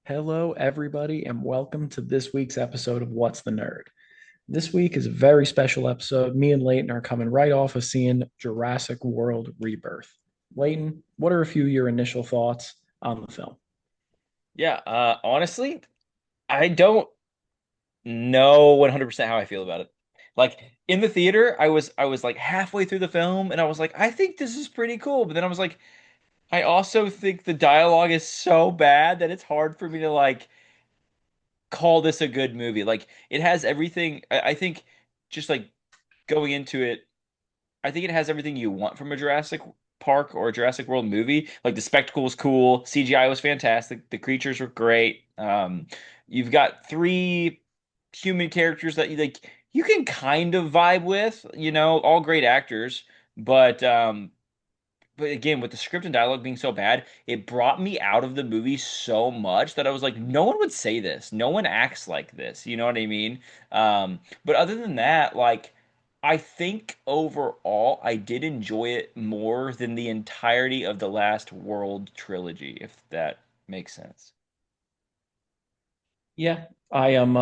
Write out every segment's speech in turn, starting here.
Hello, everybody, and welcome to this week's episode of What's the Nerd. This week is a very special episode. Me and Leighton are coming right off of seeing Jurassic World Rebirth. Leighton, what are a few of your initial thoughts on the film? Yeah, honestly, I don't know 100% how I feel about it. Like in the theater, I was like halfway through the film and I was like, I think this is pretty cool. But then I was like, I also think the dialogue is so bad that it's hard for me to like call this a good movie. Like it has everything I think just like going into it, I think it has everything you want from a Jurassic Park or a Jurassic World movie. Like the spectacle was cool, CGI was fantastic, the creatures were great. You've got three human characters that you like you can kind of vibe with, all great actors, but again, with the script and dialogue being so bad, it brought me out of the movie so much that I was like, no one would say this. No one acts like this. You know what I mean? But other than that, like, I think overall, I did enjoy it more than the entirety of the Last World trilogy, if that makes sense. Yeah, I am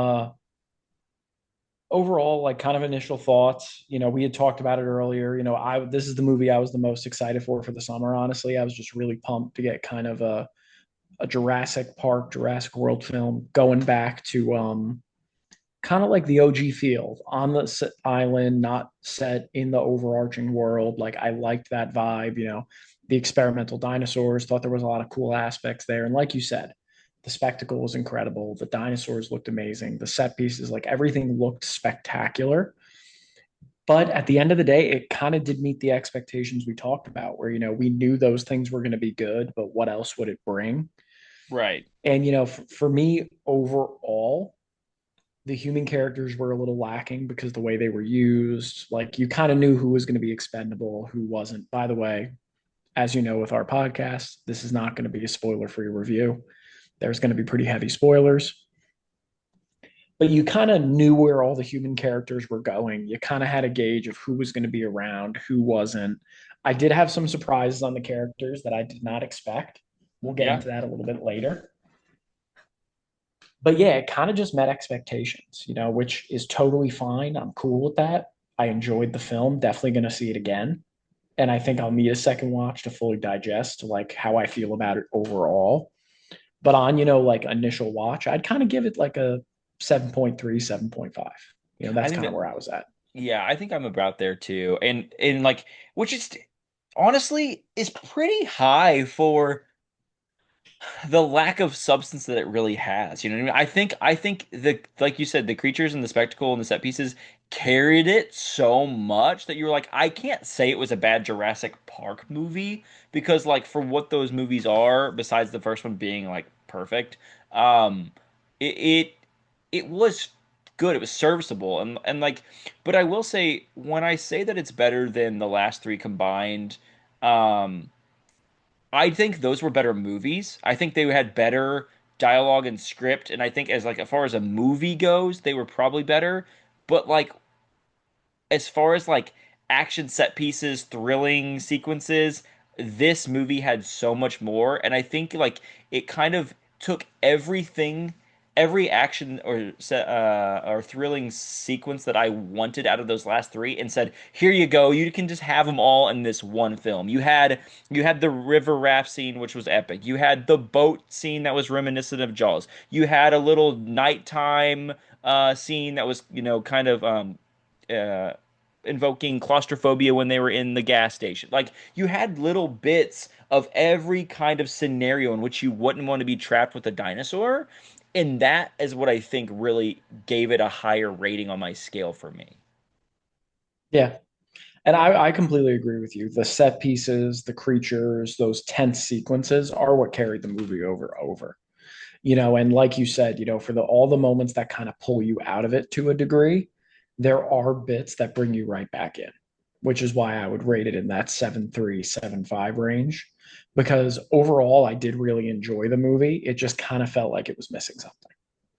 overall like kind of initial thoughts. We had talked about it earlier. I this is the movie I was the most excited for the summer, honestly. I was just really pumped to get kind of a Jurassic Park, Jurassic World film going back to kind of like the OG feel on the island, not set in the overarching world. Like I liked that vibe, the experimental dinosaurs, thought there was a lot of cool aspects there. And like you said, the spectacle was incredible. The dinosaurs looked amazing. The set pieces, like everything looked spectacular. But at the end of the day, it kind of did meet the expectations we talked about, where, we knew those things were going to be good, but what else would it bring? Right. And, for me, overall, the human characters were a little lacking because the way they were used, like you kind of knew who was going to be expendable, who wasn't. By the way, as you know, with our podcast, this is not going to be a spoiler free review. There's going to be pretty heavy spoilers, but you kind of knew where all the human characters were going. You kind of had a gauge of who was going to be around, who wasn't. I did have some surprises on the characters that I did not expect. We'll get Yeah. into that a little bit later. But yeah, it kind of just met expectations, which is totally fine. I'm cool with that. I enjoyed the film. Definitely going to see it again. And I think I'll need a second watch to fully digest like how I feel about it overall. But on, like initial watch, I'd kind of give it like a 7.3, 7.5. I That's think kind of that where I was at. Yeah, I think I'm about there too. And like which is honestly is pretty high for the lack of substance that it really has. You know what I mean? I think the like you said, the creatures and the spectacle and the set pieces carried it so much that you were like, I can't say it was a bad Jurassic Park movie because like for what those movies are, besides the first one being like perfect, um, it it, it was good. It was serviceable and like, but I will say when I say that it's better than the last three combined, um. I think those were better movies. I think they had better dialogue and script, and I think as far as a movie goes, they were probably better. But like as far as like action set pieces, thrilling sequences, this movie had so much more, and I think like it kind of took everything, every action or set or thrilling sequence that I wanted out of those last three, and said, "Here you go. You can just have them all in this one film." You had the river raft scene, which was epic. You had the boat scene that was reminiscent of Jaws. You had a little nighttime scene that was kind of uh, invoking claustrophobia when they were in the gas station. Like you had little bits of every kind of scenario in which you wouldn't want to be trapped with a dinosaur. And that is what I think really gave it a higher rating on my scale for me. Yeah. And I completely agree with you. The set pieces, the creatures, those tense sequences are what carried the movie over. And like you said, for all the moments that kind of pull you out of it to a degree, there are bits that bring you right back in, which is why I would rate it in that 7.3, 7.5 range. Because overall, I did really enjoy the movie. It just kind of felt like it was missing something.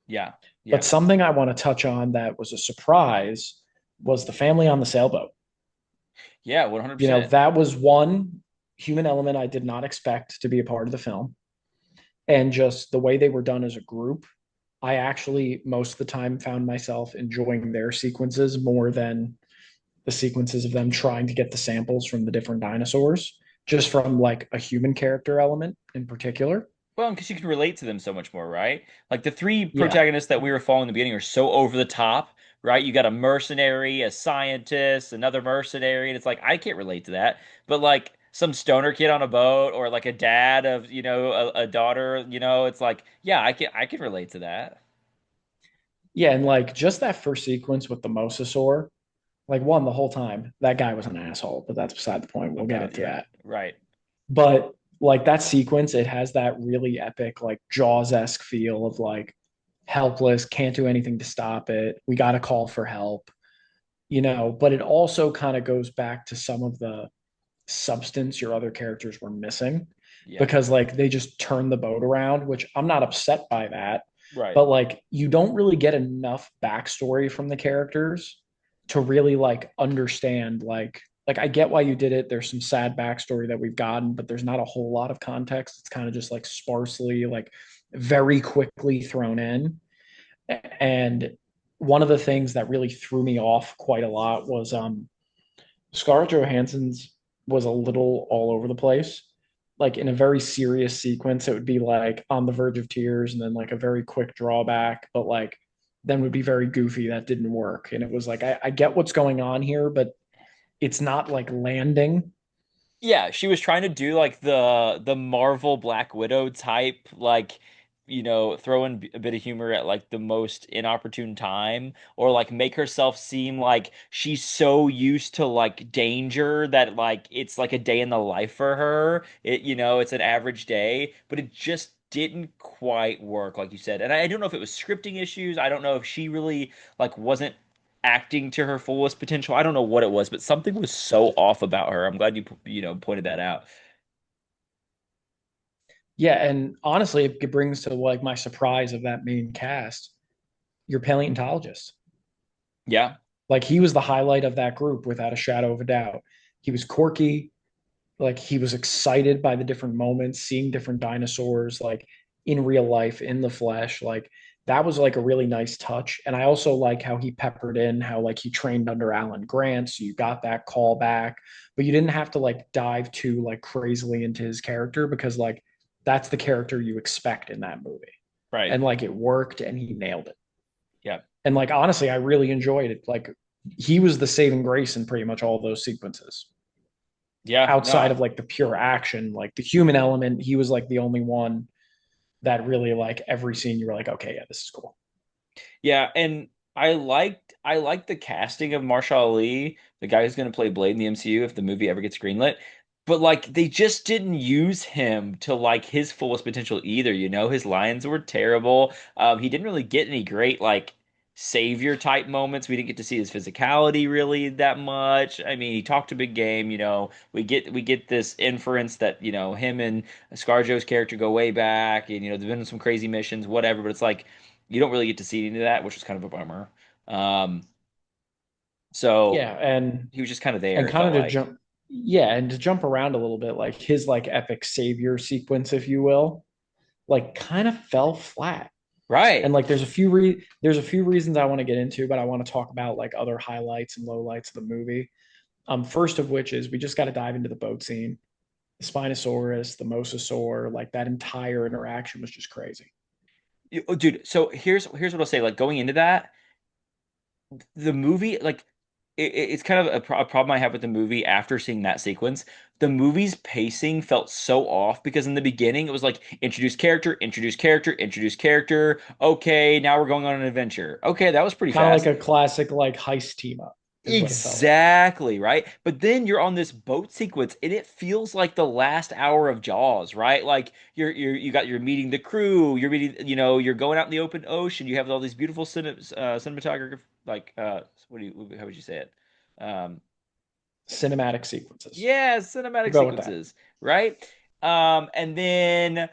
Yeah. But Yeah. something I want to touch on that was a surprise was the family on the sailboat. Yeah, 100%. That was one human element I did not expect to be a part of the film. and just the way they were done as a group, I actually most of the time found myself enjoying their sequences more than the sequences of them trying to get the samples from the different dinosaurs, just from like a human character element in particular. Well, because you can relate to them so much more, right? Like the three Yeah. protagonists that we were following in the beginning are so over the top, right? You got a mercenary, a scientist, another mercenary, and it's like I can't relate to that. But like some stoner kid on a boat, or like a dad of, a daughter, it's like, yeah, I can relate to that. Yeah. And like just that first sequence with the Mosasaur, like one, the whole time, that guy was an asshole, but that's beside the point. We'll get About into yeah, that. right. But like that sequence, it has that really epic, like Jaws-esque feel of like helpless, can't do anything to stop it. We got to call for help, but it also kind of goes back to some of the substance your other characters were missing Yeah, because like they just turn the boat around, which I'm not upset by that. right. But like you don't really get enough backstory from the characters to really like understand like I get why you did it. There's some sad backstory that we've gotten, but there's not a whole lot of context. It's kind of just like sparsely, like very quickly thrown in. And one of the things that really threw me off quite a lot was Scarlett Johansson's was a little all over the place. Like in a very serious sequence, it would be like on the verge of tears and then like a very quick drawback, but like then would be very goofy. That didn't work. And it was like, I get what's going on here, but it's not like landing. Yeah, she was trying to do like the Marvel Black Widow type, like, throw in a bit of humor at like the most inopportune time, or like make herself seem like she's so used to like danger that like it's like a day in the life for her. It's an average day, but it just didn't quite work, like you said. And I don't know if it was scripting issues. I don't know if she really like wasn't acting to her fullest potential. I don't know what it was, but something was so off about her. I'm glad you pointed that out. Yeah. And honestly, it brings to like my surprise of that main cast, your paleontologist. Yeah, Like he was the highlight of that group without a shadow of a doubt. He was quirky. Like he was excited by the different moments, seeing different dinosaurs like in real life, in the flesh. Like that was like a really nice touch. And I also like how he peppered in how like he trained under Alan Grant. So you got that call back, but you didn't have to like dive too like crazily into his character because like that's the character you expect in that movie. right. And like it worked and he nailed it. Yeah. And like honestly, I really enjoyed it. Like he was the saving grace in pretty much all those sequences Yeah, outside no. of like the pure action, like the human element, he was like the only one that really like every scene you were like, okay, yeah, this is cool. Yeah, and I liked the casting of Marshall Ali, the guy who's going to play Blade in the MCU if the movie ever gets greenlit. But like they just didn't use him to like his fullest potential either, you know? His lines were terrible. He didn't really get any great like savior type moments. We didn't get to see his physicality really that much. I mean, he talked a big game, you know. We get this inference that, him and ScarJo's character go way back and there've been some crazy missions, whatever, but it's like you don't really get to see any of that, which was kind of a bummer. Um, so Yeah, and he was just kind of there, and it kind felt of to like. jump, yeah, and to jump around a little bit, like his like epic savior sequence, if you will, like kind of fell flat. And Right. like there's a few reasons I want to get into, but I want to talk about like other highlights and lowlights of the movie. First of which is we just got to dive into the boat scene. The Spinosaurus, the Mosasaur, like that entire interaction was just crazy. Oh, dude, so here's what I'll say. Like going into that, the movie, like it's kind of a problem I have with the movie after seeing that sequence. The movie's pacing felt so off because in the beginning it was like introduce character, introduce character, introduce character. Okay, now we're going on an adventure. Okay, that was pretty Kind of like fast. a classic like heist team up is what it felt like. Exactly, right? But then you're on this boat sequence and it feels like the last hour of Jaws, right? Like you're meeting the crew, you're meeting, you're going out in the open ocean, you have all these beautiful cinematography like how would you say it? Um Cinematic sequences. yeah, We'll cinematic go with that. sequences, right? And then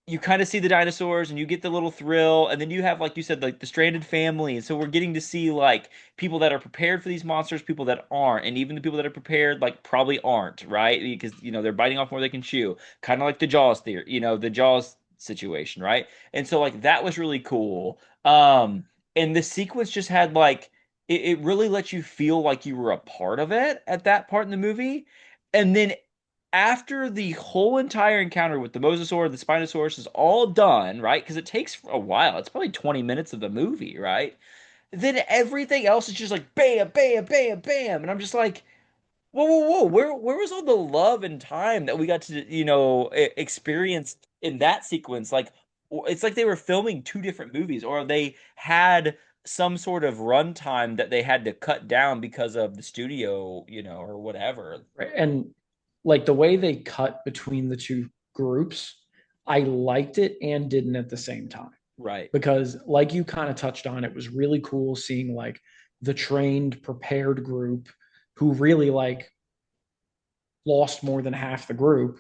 you kind of see the dinosaurs and you get the little thrill, and then you have, like you said, like the stranded family, and so we're getting to see like people that are prepared for these monsters, people that aren't, and even the people that are prepared like probably aren't, right? Because they're biting off more they can chew, kind of like the Jaws theory, the Jaws situation, right? And so like that was really cool. And the sequence just had like it really let you feel like you were a part of it at that part in the movie. And then after the whole entire encounter with the Mosasaur, the Spinosaurus is all done, right? Because it takes a while. It's probably 20 minutes of the movie, right? Then everything else is just like bam, bam, bam, bam. And I'm just like, whoa, whoa, whoa. Where was all the love and time that we got to, experience in that sequence? Like, it's like they were filming two different movies, or they had some sort of runtime that they had to cut down because of the studio, or whatever. Right. And like the way they cut between the two groups, I liked it and didn't at the same time. Right. Because like you kind of touched on, it was really cool seeing like the trained, prepared group who really like lost more than half the group,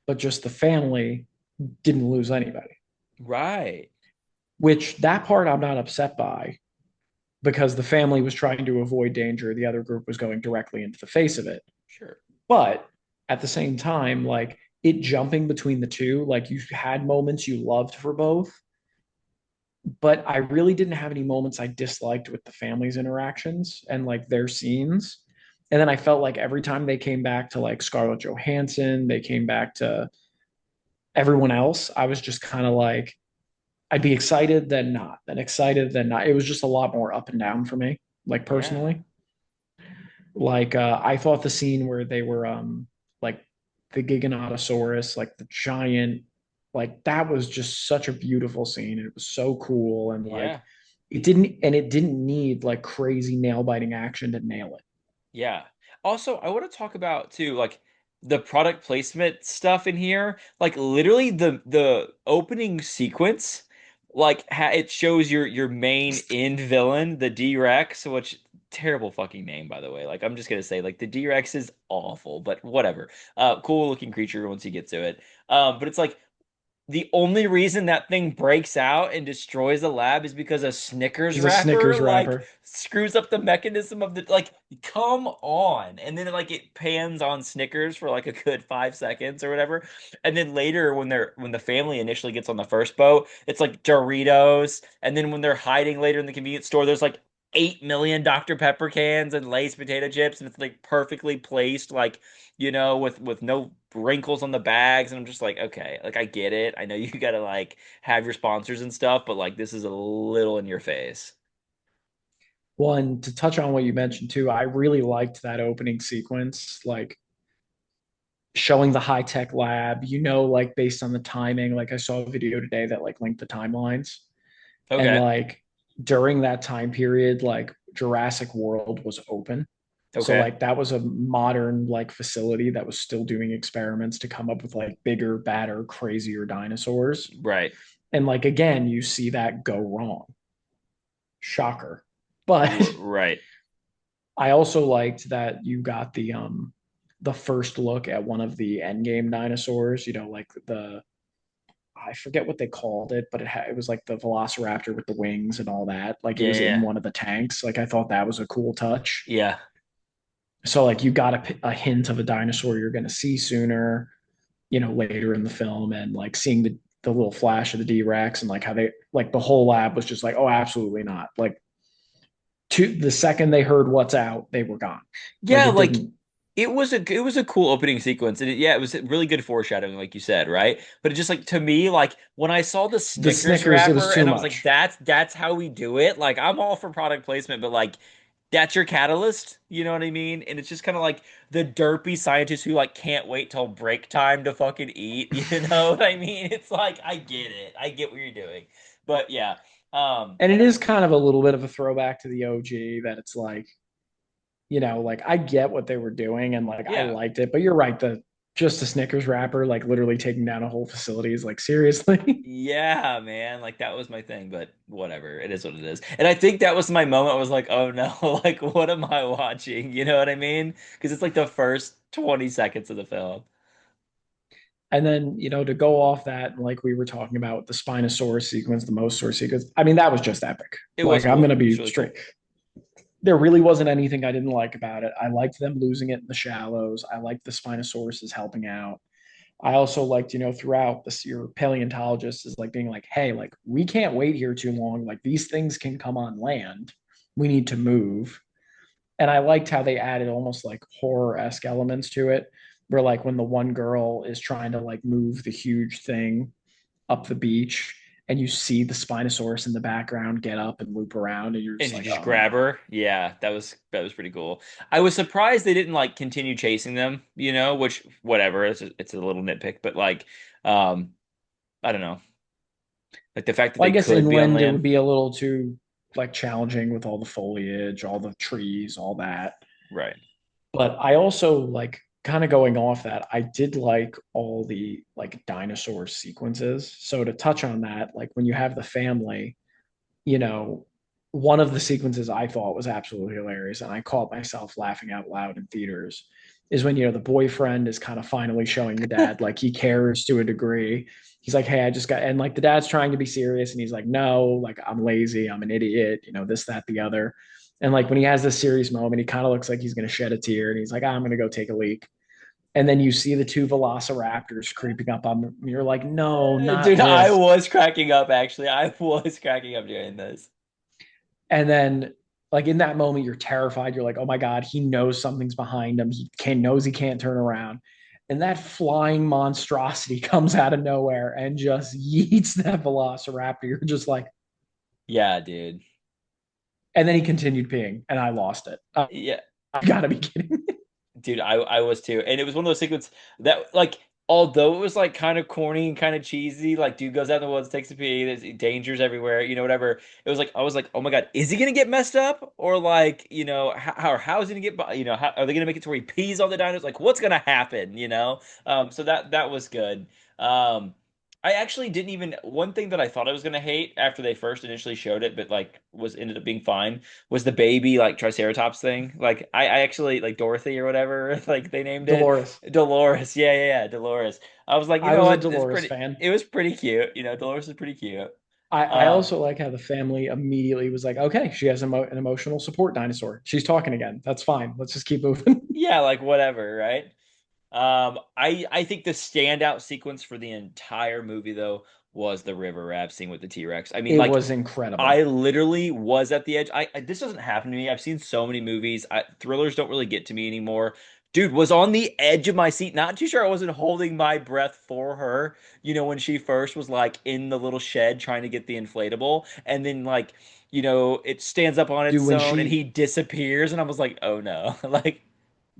but just the family didn't lose anybody. Right. Which that part I'm not upset by because the family was trying to avoid danger. The other group was going directly into the face of it. Sure. But at the same time, like it jumping between the two, like you had moments you loved for both, but I really didn't have any moments I disliked with the family's interactions and like their scenes. And then I felt like every time they came back to like Scarlett Johansson, they came back to everyone else, I was just kind of like, I'd be excited, then not, then excited, then not. It was just a lot more up and down for me, like Yeah. personally. Like I thought the scene where they were like the Giganotosaurus, like the giant, like that was just such a beautiful scene. It was so cool and like Yeah. it didn't need like crazy nail biting action to nail it. Yeah. Also, I want to talk about too, like the product placement stuff in here. Like literally the opening sequence, like it shows your main end villain, the D-Rex, which terrible fucking name by the way. Like I'm just gonna say, like the D-Rex is awful, but whatever. Cool looking creature once you get to it. But it's like the only reason that thing breaks out and destroys the lab is because a Snickers Is a wrapper Snickers like wrapper. screws up the mechanism of the like come on. And then like it pans on Snickers for like a good 5 seconds or whatever. And then later when the family initially gets on the first boat, it's like Doritos. And then when they're hiding later in the convenience store, there's like 8 million Dr. Pepper cans and Lay's potato chips, and it's like perfectly placed, like with no wrinkles on the bags. And I'm just like, okay, like I get it. I know you gotta like have your sponsors and stuff, but like this is a little in your face. One to touch on what you mentioned too, I really liked that opening sequence, like showing the high tech lab, like based on the timing. Like I saw a video today that like linked the timelines. And Okay. like during that time period, like Jurassic World was open. So Okay. like that was a modern like facility that was still doing experiments to come up with like bigger, badder, crazier dinosaurs. Right. And like again, you see that go wrong. Shocker. But Right. I also liked that you got the first look at one of the endgame dinosaurs, like the I forget what they called it, but it was like the Velociraptor with the wings and all that. Like it Yeah, was in yeah. one of the tanks. Like I thought that was a cool touch. Yeah. So like you got a hint of a dinosaur you're going to see sooner, later in the film, and like seeing the little flash of the D Rex and like how they like the whole lab was just like, oh, absolutely not. Like the second they heard what's out, they were gone. Like Yeah, it like didn't. it was a cool opening sequence, and yeah, it was really good foreshadowing, like you said, right? But it just like to me, like when I saw the The Snickers Snickers, it was wrapper, too and I was like, much. that's how we do it. Like I'm all for product placement, but like that's your catalyst, you know what I mean? And it's just kind of like the derpy scientist who like can't wait till break time to fucking eat, you know what I mean? It's like I get it, I get what you're doing, but yeah, And it is kind of a little bit of a throwback to the OG that it's like, like I get what they were doing and like I yeah. liked it, but you're right. The just a Snickers wrapper, like literally taking down a whole facility is like seriously. Yeah, man, like that was my thing, but whatever, it is what it is. And I think that was my moment. I was like, oh no, like what am I watching? You know what I mean? Because it's like the first 20 seconds of the film. And then, to go off that, like we were talking about the Spinosaurus sequence, the Mosasaur sequence, I mean, that was just epic. It was Like, I'm cool. going to It was be really straight. cool. There really wasn't anything I didn't like about it. I liked them losing it in the shallows. I liked the Spinosaurus helping out. I also liked, throughout this, your paleontologist is like being like, hey, like we can't wait here too long. Like these things can come on land. We need to move. And I liked how they added almost like horror-esque elements to it, where like when the one girl is trying to like move the huge thing up the beach and you see the Spinosaurus in the background get up and loop around, and you're And just you like, just oh grab no. her. Yeah, that was pretty cool. I was surprised they didn't like continue chasing them, which whatever, it's a little nitpick, but like I don't know. Like the fact that Well, I they guess could be on inland it would land. be a little too like challenging with all the foliage, all the trees, all that. Right. But I also like kind of going off that, I did like all the like dinosaur sequences. So to touch on that, like when you have the family, you know, one of the sequences I thought was absolutely hilarious, and I caught myself laughing out loud in theaters, is when, the boyfriend is kind of finally showing the dad like he cares to a degree. He's like, hey, I just got, and like the dad's trying to be serious, and he's like, no, like I'm lazy, I'm an idiot, this, that, the other. And like when he has this serious moment, he kind of looks like he's going to shed a tear, and he's like, I'm going to go take a leak. And then you see the two velociraptors creeping up on them. You're like, no, not Dude, I this. was cracking up actually. I was cracking up during this. And then like in that moment, you're terrified. You're like, oh my God, he knows something's behind him. Knows he can't turn around. And that flying monstrosity comes out of nowhere and just yeets that velociraptor. You're just like, Yeah, dude. and then he continued peeing, and I lost it. Yeah. I gotta be kidding me. Dude, I was too. And it was one of those sequences that like although it was like kind of corny and kind of cheesy, like dude goes out in the woods, takes a pee, there's dangers everywhere, whatever. It was like I was like, "Oh my God, is he going to get messed up?" Or like, how is he going to get, how are they going to make it to where he pees on the dinos? Like what's going to happen? So that was good. I actually didn't even one thing that I thought I was going to hate after they first initially showed it, but like was ended up being fine was the baby like Triceratops thing. Like I actually like Dorothy or whatever, like they named it. Dolores. Dolores. Yeah, yeah, yeah, Dolores. I was like, you I know was a what? It's Dolores pretty fan. it was pretty cute. Dolores is pretty cute. I Um, also like how the family immediately was like, okay, she has an emotional support dinosaur. She's talking again. That's fine. Let's just keep moving. yeah, like whatever, right? I think the standout sequence for the entire movie though was the river rafting scene with the T-Rex. I mean, It like was incredible. I literally was at the edge. This doesn't happen to me. I've seen so many movies. Thrillers don't really get to me anymore. Dude was on the edge of my seat. Not too sure I wasn't holding my breath for her. When she first was like in the little shed trying to get the inflatable, and then like, it stands up on Dude, its when own and she he disappears, and I was like, oh no, like,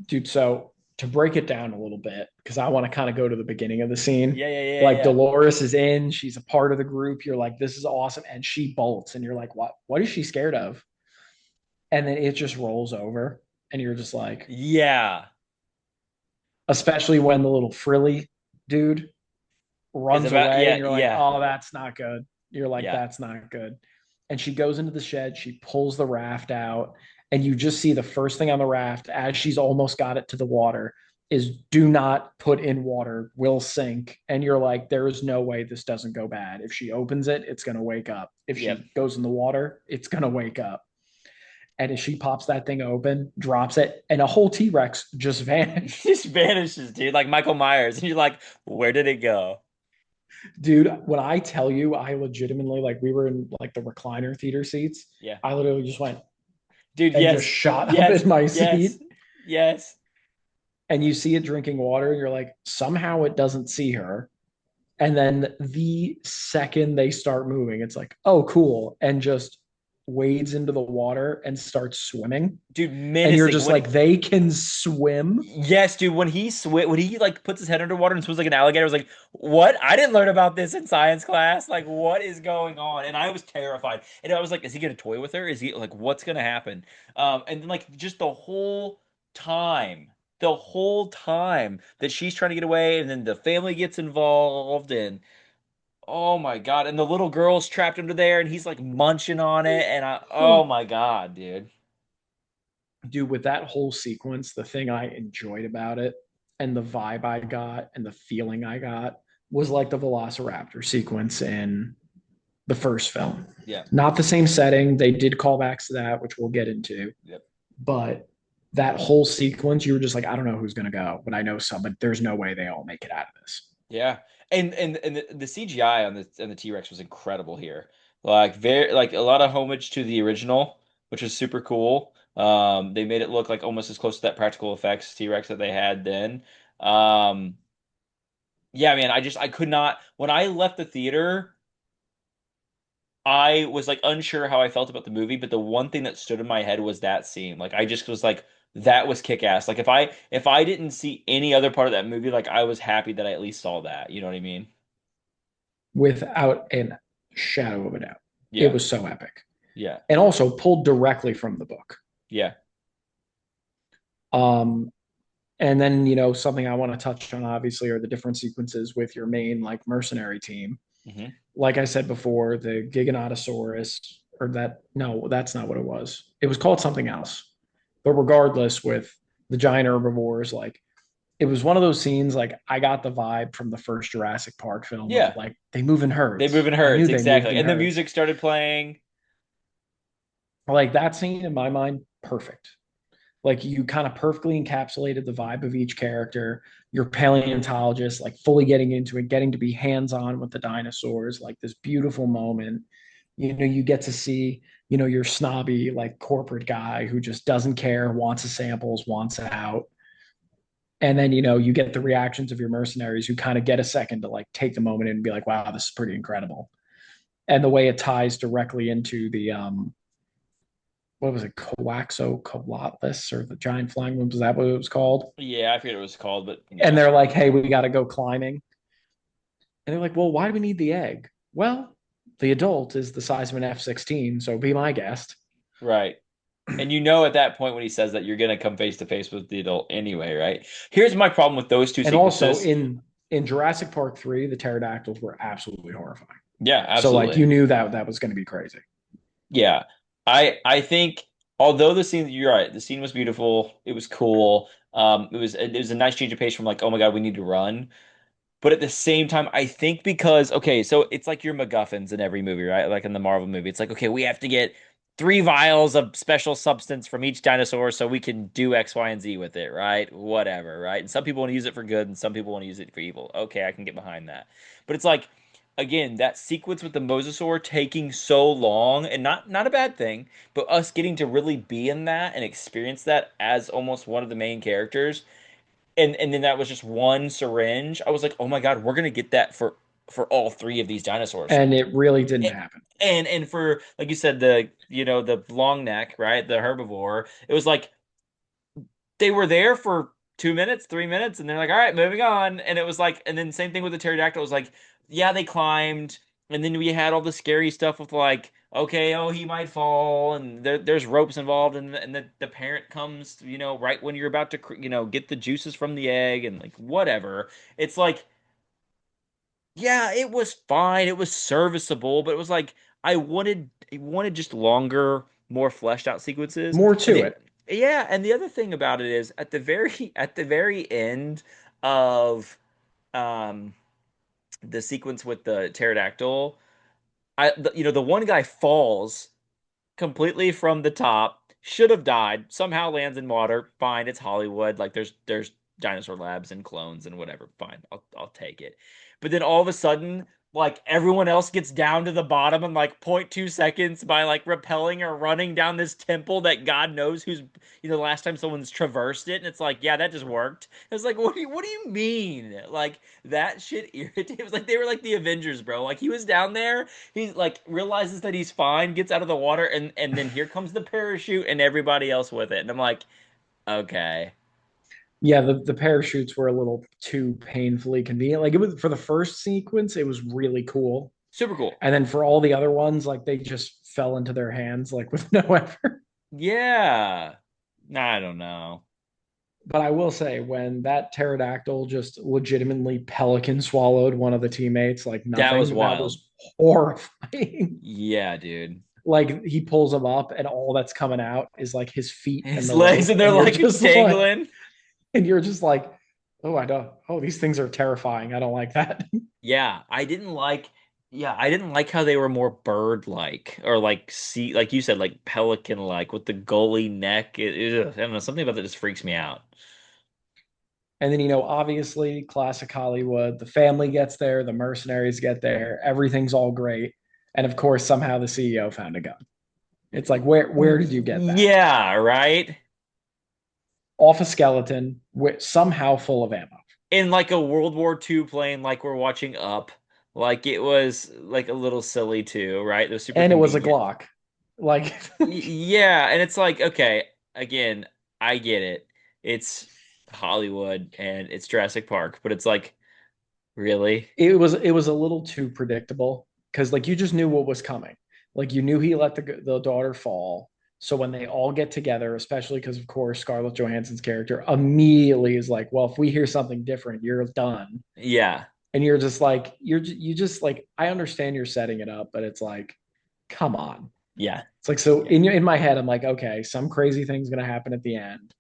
dude, so to break it down a little bit, because I want to kind of go to the beginning of the scene. yeah, yeah, yeah, Like yeah. Dolores is in, she's a part of the group. You're like, this is awesome. And she bolts, and you're like, what? What is she scared of? And then it just rolls over, and you're just like, Yeah. especially when the little frilly dude Is runs about away, and yeah, you're like, yeah, oh, that's not good. You're like, yeah. that's not good. And she goes into the shed, she pulls the raft out, and you just see the first thing on the raft as she's almost got it to the water is do not put in water, will sink. And you're like, there is no way this doesn't go bad. If she opens it, it's going to wake up. If Yep. she goes in the water, it's going to wake up. And if she pops that thing open, drops it, and a whole T Rex just vanished. Just vanishes, dude, like Michael Myers. And you're like, where did it go? Dude, when I tell you, I legitimately, like, we were in like the recliner theater seats. Yeah. I literally just went Dude, and just yes. shot up Yes. in my Yes. seat. Yes. And you see it drinking water. And you're like, somehow it doesn't see her. And then the second they start moving, it's like, oh, cool. And just wades into the water and starts swimming. Dude, And you're menacing. just like, they can swim. Yes, dude, when he like puts his head underwater and swims like an alligator, I was like, what? I didn't learn about this in science class. Like, what is going on? And I was terrified. And I was like, is he gonna toy with her? Is he like what's gonna happen? And then like just the whole time that she's trying to get away, and then the family gets involved, and oh my God, and the little girl's trapped under there, and he's like munching on it, and oh my God, dude. Dude, with that whole sequence, the thing I enjoyed about it and the vibe I got and the feeling I got was like the Velociraptor sequence in the first film. Yeah. Not the same setting. They did callbacks to that, which we'll get into. Yep. But that whole sequence, you were just like, I don't know who's going to go, but I know some, but there's no way they all make it out of this. Yeah. And the CGI on the T-Rex was incredible here. Like very like a lot of homage to the original, which was super cool. They made it look like almost as close to that practical effects T-Rex that they had then. Um, yeah, man, I could not when I left the theater, I was like unsure how I felt about the movie, but the one thing that stood in my head was that scene. Like I just was like that was kick-ass. Like if I didn't see any other part of that movie, like I was happy that I at least saw that. You know what I mean? without a shadow of a doubt. It Yeah. was so epic. Yeah. And also pulled directly from the book. Yeah. Um, and then, something I want to touch on obviously are the different sequences with your main like mercenary team. Hmm. Like I said before, the Giganotosaurus, or that, no, that's not what it was. It was called something else. But regardless, with the giant herbivores, like it was one of those scenes like I got the vibe from the first Jurassic Park film of Yeah. like they move in They move herds. in I knew herds, they moved exactly. in And the herds. music started playing. Like that scene in my mind, perfect. Like you kind of perfectly encapsulated the vibe of each character. Your paleontologist, like fully getting into it, getting to be hands on with the dinosaurs, like this beautiful moment. You get to see, your snobby, like corporate guy who just doesn't care, wants the samples, wants out. And then, you get the reactions of your mercenaries who kind of get a second to like take the moment and be like, wow, this is pretty incredible. And the way it ties directly into the, what was it, Coaxocolotlis or the giant flying worms? Is that what it was called? Yeah, I forget what it was called, but And yeah. they're like, hey, we got to go climbing. And they're like, well, why do we need the egg? Well, the adult is the size of an F-16, so be my guest. Right. And you know at that point when he says that you're gonna come face to face with the adult anyway, right? Here's my problem with those two And also sequences. in Jurassic Park 3, the pterodactyls were absolutely horrifying. Yeah, So like absolutely. you knew that was going to be crazy. Yeah. I think although the scene you're right, the scene was beautiful, it was cool. It was a nice change of pace from like, oh my God, we need to run. But at the same time, I think because, okay, so it's like your MacGuffins in every movie, right? Like in the Marvel movie. It's like, okay, we have to get 3 vials of special substance from each dinosaur so we can do X, Y, and Z with it, right? Whatever, right? And some people want to use it for good and some people want to use it for evil. Okay, I can get behind that. But it's like, again, that sequence with the mosasaur taking so long, and not a bad thing, but us getting to really be in that and experience that as almost one of the main characters and then that was just one syringe. I was like, oh my God, we're gonna get that for all three of these dinosaurs. And it really didn't And happen. and for like you said, the long neck, right? The herbivore, it was like they were there for 2 minutes, 3 minutes, and they're like, all right, moving on. And it was like, and then same thing with the pterodactyl. It was like, yeah, they climbed, and then we had all the scary stuff with like, okay, oh, he might fall, and there's ropes involved, and the parent comes, right when you're about to, get the juices from the egg, and like whatever. It's like, yeah, it was fine, it was serviceable, but it was like I wanted just longer, more fleshed out sequences. More And to the it. yeah, and the other thing about it is at the very end of um the sequence with the pterodactyl, the one guy falls completely from the top. Should have died. Somehow lands in water. Fine, it's Hollywood. Like there's dinosaur labs and clones and whatever. Fine, I'll take it. But then all of a sudden, like everyone else gets down to the bottom in like 0.2 seconds by like rappelling or running down this temple that God knows who's the last time someone's traversed it, and it's like, yeah, that just worked. It's like, what do you mean? Like that shit irritated. It was like they were like the Avengers, bro. Like he was down there, he like realizes that he's fine, gets out of the water, and then here comes the parachute and everybody else with it. And I'm like, okay, Yeah, the parachutes were a little too painfully convenient. Like it was for the first sequence, it was really cool. super cool. And then for all the other ones, like they just fell into their hands like with no effort. Yeah, I don't know. But I will say, when that pterodactyl just legitimately pelican swallowed one of the teammates, like That was nothing, that wild. was horrifying. Yeah, dude. Like he pulls him up, and all that's coming out is like his feet and His the legs rope, and they're like and you're just like, oh, I don't. Oh, these things are terrifying. I don't like that. yeah, I didn't like how they were more bird-like or like sea, like you said, like pelican-like with the goalie neck. I don't know, something about that just freaks me out. And then, obviously, classic Hollywood, the family gets there, the mercenaries get there, everything's all great. And of course, somehow the CEO found a gun. It's like, where did you get that? Yeah, right. Off a skeleton, somehow full of ammo. In like a World War II plane, like we're watching Up. Like it was like a little silly too, right? It was super And it was a convenient. Glock. Like, Yeah, and it's like, okay, again, I get it. It's Hollywood and it's Jurassic Park, but it's like, really? it was a little too predictable because like you just knew what was coming. Like you knew he let the daughter fall. So when they all get together, especially because of course Scarlett Johansson's character immediately is like, well, if we hear something different, you're done. Yeah, And you're just like, you just like, I understand you're setting it up, but it's like, come on. yeah, It's like, so yeah, in my head, I'm like, okay, some crazy thing's gonna happen at the end.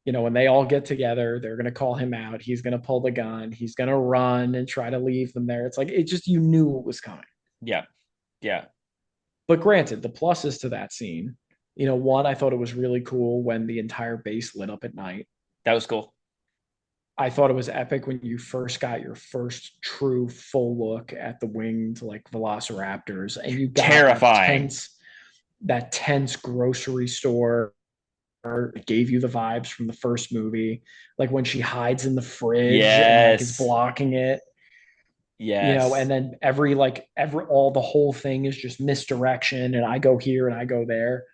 When they all get together, they're going to call him out. He's going to pull the gun. He's going to run and try to leave them there. It's like, it just, you knew what was coming. yeah, yeah. But granted, the pluses to that scene, one, I thought it was really cool when the entire base lit up at night. That was cool. I thought it was epic when you first got your first true full look at the winged like velociraptors and you got Terrifying. that tense grocery store. It gave you the vibes from the first movie, like when she hides in the fridge and like is Yes. blocking it, and Yes. then every all the whole thing is just misdirection, and I go here and I go there.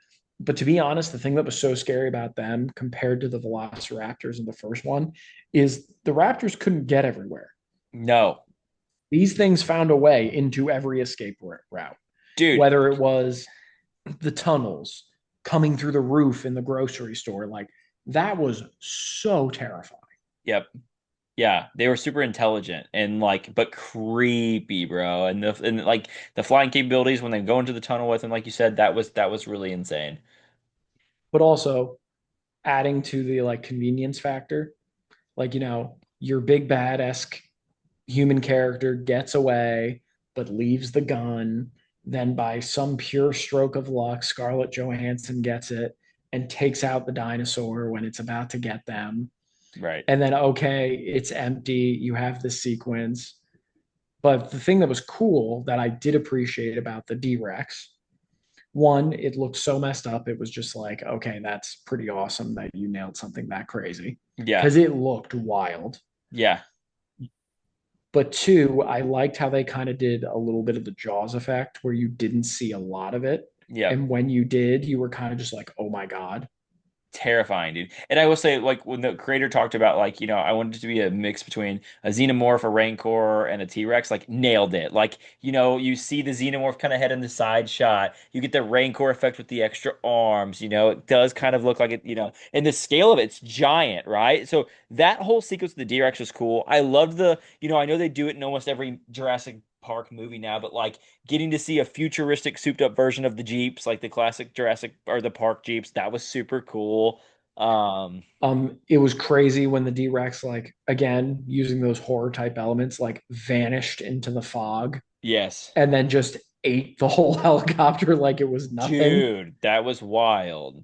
But to be honest, the thing that was so scary about them compared to the Velociraptors in the first one is the Raptors couldn't get everywhere. No. These things found a way into every escape route, Dude. whether it was the tunnels coming through the roof in the grocery store. Like that was so terrifying. Yep. Yeah, they were super intelligent and like, but creepy, bro. And like the flying capabilities when they go into the tunnel with him, like you said, that was really insane. But also adding to the like convenience factor, like your big bad esque human character gets away but leaves the gun. Then by some pure stroke of luck, Scarlett Johansson gets it and takes out the dinosaur when it's about to get them. Right. And then okay, it's empty. You have this sequence. But the thing that was cool that I did appreciate about the D Rex, one, it looked so messed up. It was just like, okay, that's pretty awesome that you nailed something that crazy Yeah. because it looked wild. Yeah. But two, I liked how they kind of did a little bit of the Jaws effect where you didn't see a lot of it. Yep. And when you did, you were kind of just like, oh my God. Terrifying, dude. And I will say, like, when the creator talked about, like, I wanted it to be a mix between a xenomorph, a rancor, and a T-Rex, like, nailed it. Like, you see the xenomorph kind of head in the side shot. You get the rancor effect with the extra arms. It does kind of look like it. And the scale of it's giant, right? So that whole sequence of the T-Rex was cool. I loved I know they do it in almost every Jurassic Park movie now, but like getting to see a futuristic souped up version of the Jeeps, like the classic Jurassic or the park Jeeps, that was super cool. Um, It was crazy when the D Rex, like, again, using those horror type elements, like vanished into the fog yes. and then just ate the whole helicopter like it was nothing. Dude, that was wild.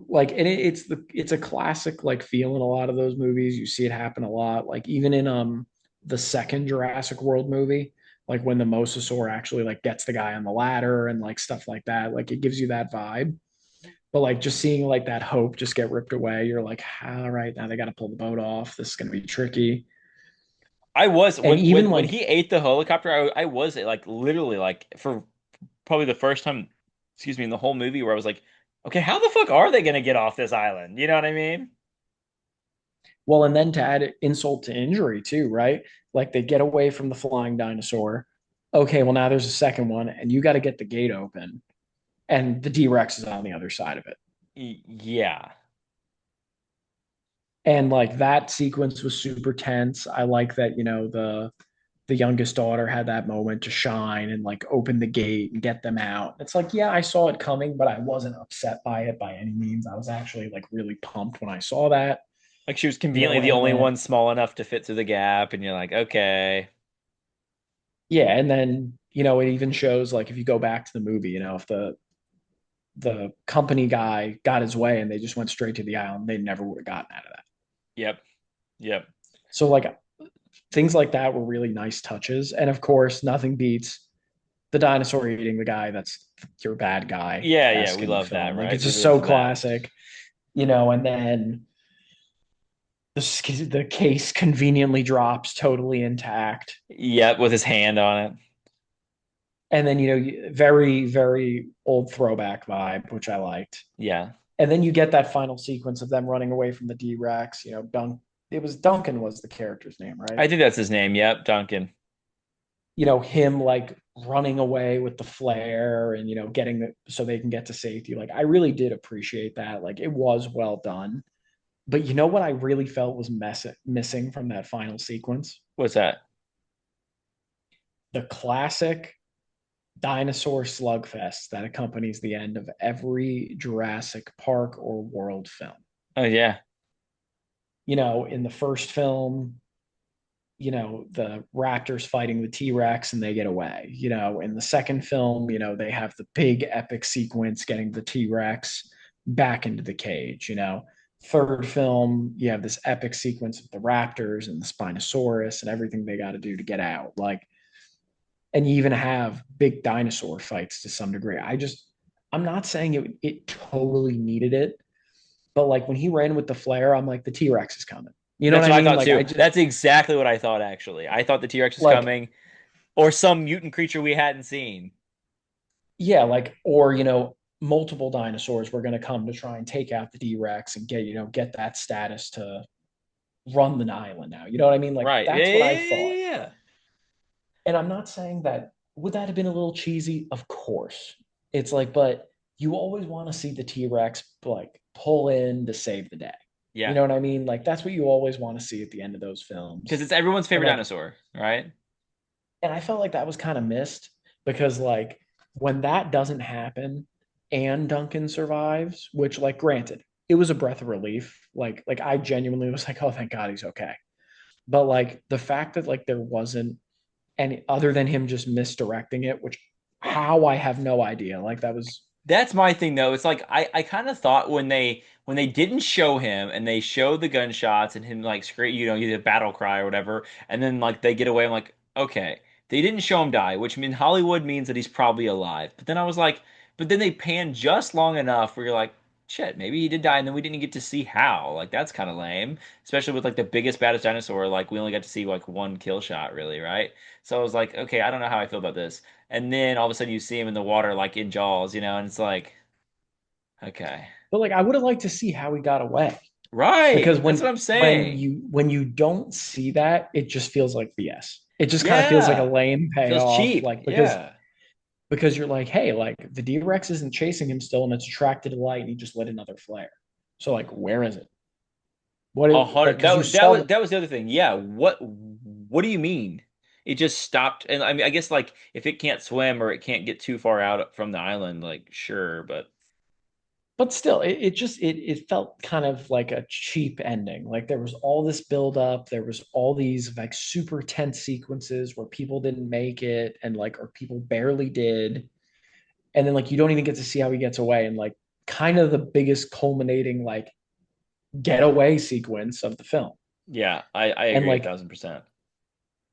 Like, and it's a classic like feel in a lot of those movies. You see it happen a lot. Like even in the second Jurassic World movie, like when the mosasaur actually like gets the guy on the ladder and like stuff like that. Like it gives you that vibe. But like just seeing like that hope just get ripped away, you're like, all right, now they got to pull the boat off. This is gonna be tricky. I was And when even when like, he ate the helicopter, I was like literally like for probably the first time, excuse me, in the whole movie where I was like, okay, how the fuck are they gonna get off this island? You know what I mean? well, and then to add insult to injury too, right? Like they get away from the flying dinosaur. Okay, well now there's a second one, and you got to get the gate open, and the D Rex is on the other side of it. Yeah. And like that sequence was super tense. I like that, the youngest daughter had that moment to shine and like open the gate and get them out. It's like, yeah, I saw it coming, but I wasn't upset by it by any means. I was actually like really pumped when I saw that, Like she was conveniently the and only then one small enough to fit through the gap, and you're like, okay. yeah, and then it even shows like if you go back to the movie, if the company guy got his way and they just went straight to the island, they never would have gotten out of that. Yep. Yep. So like things like that were really nice touches. And of course, nothing beats the dinosaur eating the guy that's your bad guy Yeah, yeah, esque we in the love that, film. Like right? it's We just live so for that. classic, and then the case conveniently drops totally intact. Yep, with his hand on it. And then, very, very old throwback vibe, which I liked. Yeah. And then you get that final sequence of them running away from the D-Rex. It was Duncan was the character's name, right? I think that's his name. Yep, Duncan. Him like running away with the flare and, so they can get to safety. Like I really did appreciate that. Like it was well done. But you know what I really felt was missing from that final sequence? What's that? The classic dinosaur slugfest that accompanies the end of every Jurassic Park or World film. Oh yeah. In the first film, the raptors fighting the T-Rex and they get away. In the second film, they have the big epic sequence getting the T-Rex back into the cage. Third film, you have this epic sequence of the raptors and the Spinosaurus and everything they got to do to get out. Like, and you even have big dinosaur fights to some degree. I'm not saying it totally needed it, but like when he ran with the flare, I'm like, the T-Rex is coming. You know That's what I what I mean? thought Like too. I just That's exactly what I thought actually. I thought the T-Rex was like coming or some mutant creature we hadn't seen. yeah, like or multiple dinosaurs were going to come to try and take out the D-Rex and get that status to run the island now. You know what I mean? Like Right. Yeah, that's what I yeah, yeah, thought. yeah, yeah. And I'm not saying that would that have been a little cheesy? Of course. It's like, but you always want to see the T-Rex like pull in to save the day. You Yeah. know what I mean? Like that's what you always want to see at the end of those Because films. it's everyone's And favorite like dinosaur, right? and I felt like that was kind of missed because like when that doesn't happen and Duncan survives, which like granted, it was a breath of relief. Like I genuinely was like, oh thank God he's okay. But like the fact that like there wasn't any other than him just misdirecting it, which how I have no idea. Like that was That's my thing though. It's like I kind of thought when they didn't show him and they showed the gunshots and him like scream, either battle cry or whatever, and then like they get away. I'm like, okay, they didn't show him die, which mean Hollywood means that he's probably alive. But then I was like, but then they pan just long enough where you're like, shit, maybe he did die, and then we didn't get to see how. Like that's kind of lame, especially with like the biggest baddest dinosaur. Like we only got to see like one kill shot, really, right? So I was like, okay, I don't know how I feel about this. And then all of a sudden you see him in the water like in Jaws, and it's like, okay. but like I would have liked to see how he got away. Because Right. That's what I'm when saying. you don't see that, it just feels like BS. It just kind of feels like a Yeah. lame Feels payoff, cheap. like Yeah. because you're like, hey, like the D-Rex isn't chasing him still, and it's attracted to light, and he just lit another flare. So like, where is it? What A it like? hundred. Because That you was that saw was the that was the other thing. Yeah. What do you mean? It just stopped. And I mean, I guess like if it can't swim or it can't get too far out from the island, like sure, but but still it felt kind of like a cheap ending. Like there was all this build up, there was all these like super tense sequences where people didn't make it and like or people barely did, and then like you don't even get to see how he gets away, and like kind of the biggest culminating like getaway sequence of the film. yeah, I and agree a like thousand percent.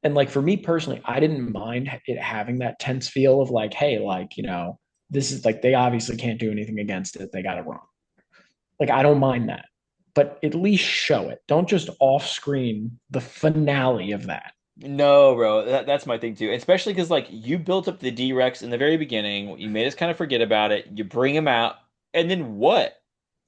and like for me personally, I didn't mind it having that tense feel of like, hey, like this is like they obviously can't do anything against it, they got it wrong. Like I don't mind that, but at least show it. Don't just off screen the finale of that. No, bro, that's my thing too. Especially because like you built up the D-Rex in the very beginning, you made us kind of forget about it. You bring him out, and then what?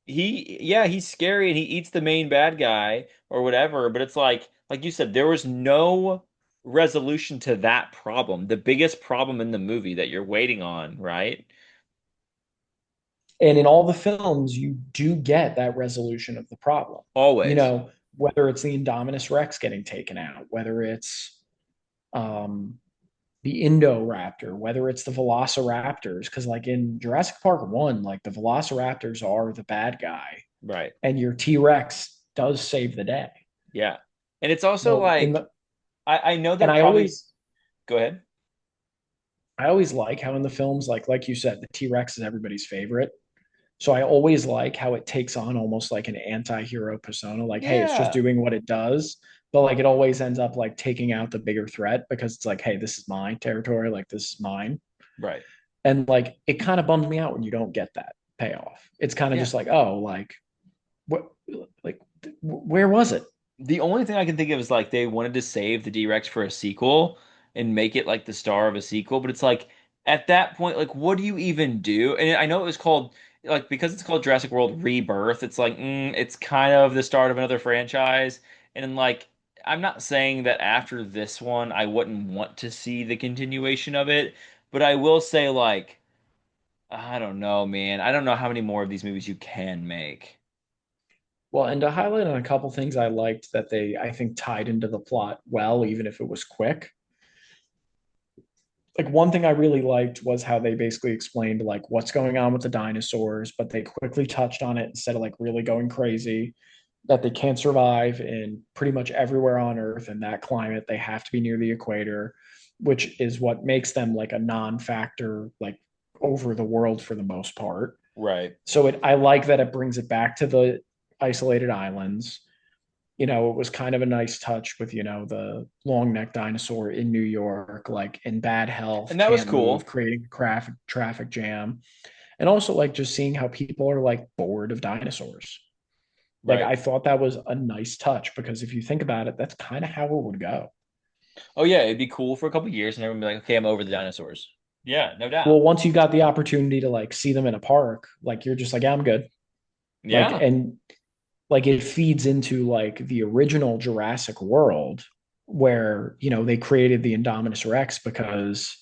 Yeah, he's scary and he eats the main bad guy or whatever, but it's like you said, there was no resolution to that problem, the biggest problem in the movie that you're waiting on, right? And in all the films, you do get that resolution of the problem. You Always. know, whether it's the Indominus Rex getting taken out, whether it's um, the Indoraptor, whether it's the Velociraptors, because like in Jurassic Park 1, like the Velociraptors are the bad guy, Right. and your T Rex does save the day. Yeah. And it's also Well, in like the I know they're and probably go ahead. I always like how in the films, like you said, the T Rex is everybody's favorite. So I always like how it takes on almost like an anti-hero persona. Like, hey, it's just Yeah. doing what it does, but like it always ends up like taking out the bigger threat because it's like, hey, this is my territory, like this is mine. Right. And like it kind of bums me out when you don't get that payoff. It's kind of Yeah. just like, oh, like what, like where was it? The only thing I can think of is like they wanted to save the D-Rex for a sequel and make it like the star of a sequel, but it's like at that point, like what do you even do? And I know it was called like because it's called Jurassic World Rebirth, it's like it's kind of the start of another franchise. And like I'm not saying that after this one I wouldn't want to see the continuation of it, but I will say like I don't know, man. I don't know how many more of these movies you can make. Well, and to highlight on a couple things I liked that they, I think, tied into the plot well, even if it was quick. Like one thing I really liked was how they basically explained like what's going on with the dinosaurs, but they quickly touched on it instead of like really going crazy. That they can't survive in pretty much everywhere on Earth in that climate. They have to be near the equator, which is what makes them like a non-factor, like over the world for the most part. Right. So I like that it brings it back to the isolated islands. It was kind of a nice touch with, the long neck dinosaur in New York, like in bad health, And that was can't move, cool. creating traffic jam. And also like just seeing how people are like bored of dinosaurs. Like Right. I thought that was a nice touch because if you think about it, that's kind of how it would go. Oh yeah, it'd be cool for a couple years and everyone would be like, okay, I'm over the dinosaurs. Yeah, no doubt. Well, once you got the opportunity to like see them in a park, like you're just like, yeah, I'm good. Like, Yeah. and like it feeds into like the original Jurassic World where, they created the Indominus Rex because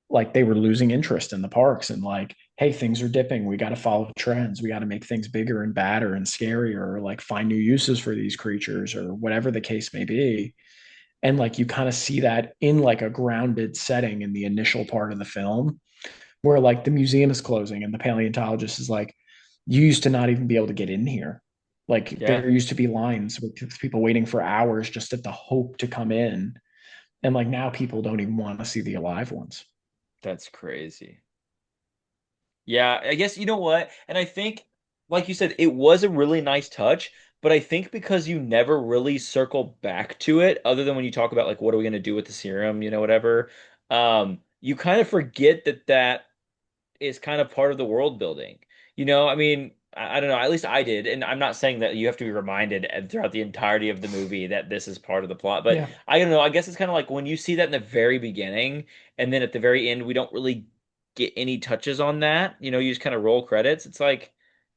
like they were losing interest in the parks and like, hey, things are dipping. We got to follow trends. We got to make things bigger and badder and scarier, or like find new uses for these creatures or whatever the case may be. And like you kind of see that in like a grounded setting in the initial part of the film where like the museum is closing and the paleontologist is like, you used to not even be able to get in here. Like Yeah. there used to be lines with people waiting for hours just at the hope to come in. And like now people don't even want to see the alive ones. That's crazy. Yeah, I guess you know what? And I think, like you said, it was a really nice touch, but I think because you never really circle back to it, other than when you talk about like what are we gonna do with the serum, whatever, you kind of forget that is kind of part of the world building. I mean, I don't know, at least I did, and I'm not saying that you have to be reminded throughout the entirety of the movie that this is part of the plot, but Yeah. I don't know, I guess it's kind of like when you see that in the very beginning, and then at the very end, we don't really get any touches on that. You just kind of roll credits. It's like,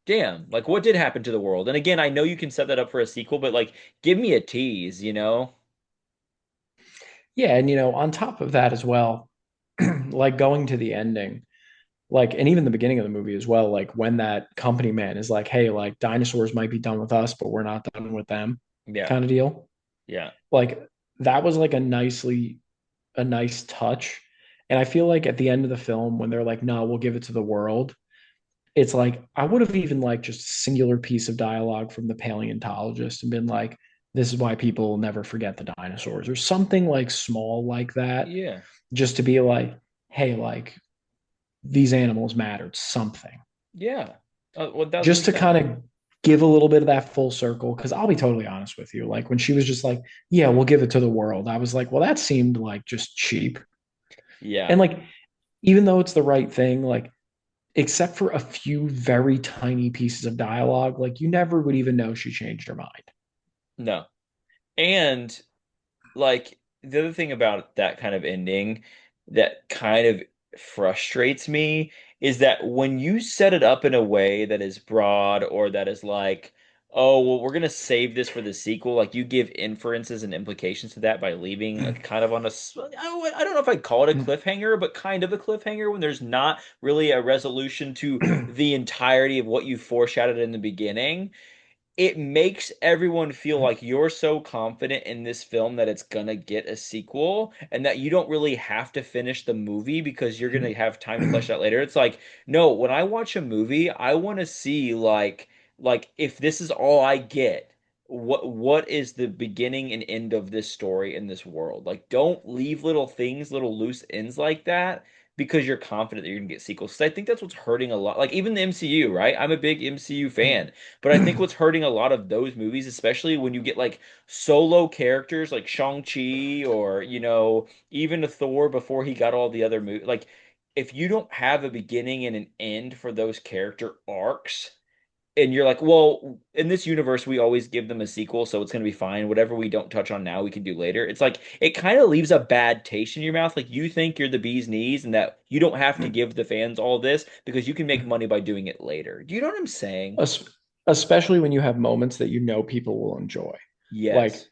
damn, like what did happen to the world? And again, I know you can set that up for a sequel, but like, give me a tease. Yeah. And, on top of that as well, like going to the ending, like, and even the beginning of the movie as well, like when that company man is like, hey, like dinosaurs might be done with us, but we're not done with them Yeah, kind of deal. yeah, Like that was like a nice touch. And I feel like at the end of the film, when they're like, no, we'll give it to the world, it's like, I would have even like just a singular piece of dialogue from the paleontologist and been like, this is why people will never forget the dinosaurs or something like small like that, yeah, just to be like, hey, like these animals mattered, something. yeah. 1000 Just to percent. kind of give a little bit of that full circle. Cause I'll be totally honest with you. Like when she was just like, yeah, we'll give it to the world, I was like, well, that seemed like just cheap. Yeah. And like, even though it's the right thing, like, except for a few very tiny pieces of dialogue, like, you never would even know she changed her mind. No. And like the other thing about that kind of ending that kind of frustrates me is that when you set it up in a way that is broad or that is like, oh, well, we're gonna save this for the sequel, like you give inferences and implications to that by leaving like kind of on I don't know if I'd call it a cliffhanger, but kind of a cliffhanger when there's not really a resolution to the entirety of what you foreshadowed in the beginning. It makes everyone feel like you're so confident in this film that it's gonna get a sequel and that you don't really have to finish the movie because you're gonna have time to flesh it out later. It's like, no, when I watch a movie, I want to see like if this is all I get, what is the beginning and end of this story in this world? Like don't leave little things, little loose ends like that because you're confident that you're gonna get sequels. 'Cause I think that's what's hurting a lot. Like even the MCU, right? I'm a big MCU fan, but I think what's hurting a lot of those movies, especially when you get like solo characters like Shang-Chi or, even a Thor before he got all the other movies. Like if you don't have a beginning and an end for those character arcs, and you're like, well, in this universe, we always give them a sequel, so it's going to be fine. Whatever we don't touch on now, we can do later. It's like, it kind of leaves a bad taste in your mouth. Like, you think you're the bee's knees and that you don't have to give the fans all this because you can make money by doing it later. Do you know what I'm saying? Es- Especially when you have moments that you know people will enjoy. Like, Yes.